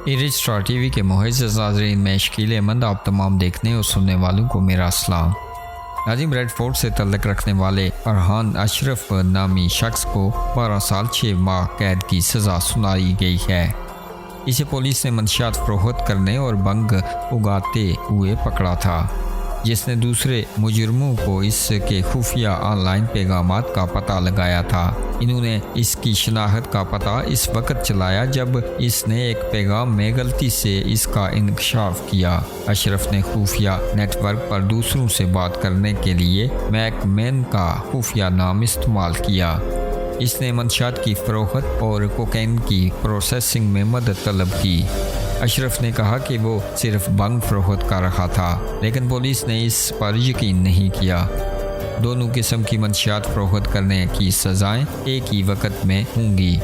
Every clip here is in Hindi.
स्टार टीवी के मुअज़्ज़ज़ नाज़रीन में शकील अहमद आप तमाम देखने और सुनने वालों को मेरा सलाम। नाज़रीन, ब्रेडफोर्ड से तल्लुक़ रखने वाले फरहान अशरफ नामी शख्स को 12 साल 6 माह कैद की सज़ा सुनाई गई है। इसे पुलिस ने मंशियात फ़रोख्त करने और बंग उगाते हुए पकड़ा था, जिसने दूसरे मुजरमों को इसके खुफिया ऑनलाइन पैगामात का पता लगाया था। इन्होंने इसकी शनाख्त का पता इस वक्त चलाया जब इसने एक पैगाम में गलती से इसका इंकशाफ किया। अशरफ ने खुफिया नेटवर्क पर दूसरों से बात करने के लिए मैकमैन का खुफिया नाम इस्तेमाल किया। इसने मंशियात की फ़रोख्त और कोकेन की प्रोसेसिंग में मदद तलब की। अशरफ ने कहा कि वो सिर्फ बंग फ़रोख्त कर रहा था, लेकिन पुलिस ने इस पर यकीन नहीं किया। दोनों किस्म की मंशियात फ़रोख्त करने की सज़ाएं एक ही वक्त में होंगी।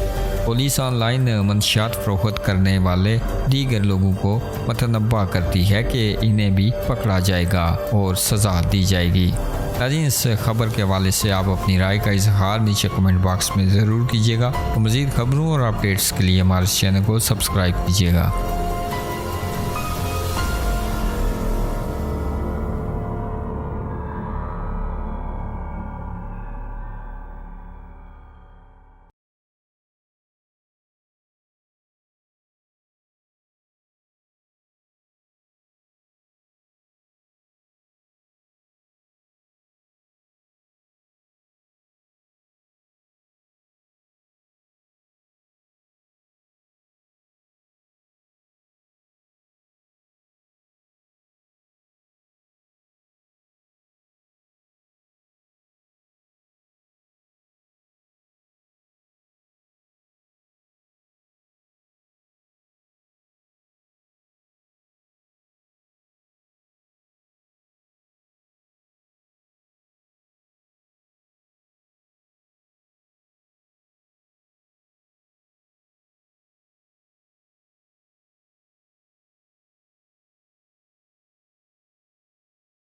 पुलिस ऑनलाइन मंशियात फ़रोख्त करने वाले दीगर लोगों को मतनब्बा करती है कि इन्हें भी पकड़ा जाएगा और सज़ा दी जाएगी। नाज़रीन, इस खबर के हवाले से आप अपनी राय का इजहार नीचे कमेंट बॉक्स में ज़रूर कीजिएगा। तो मज़ीद खबरों और अपडेट्स के लिए हमारे चैनल को सब्सक्राइब कीजिएगा।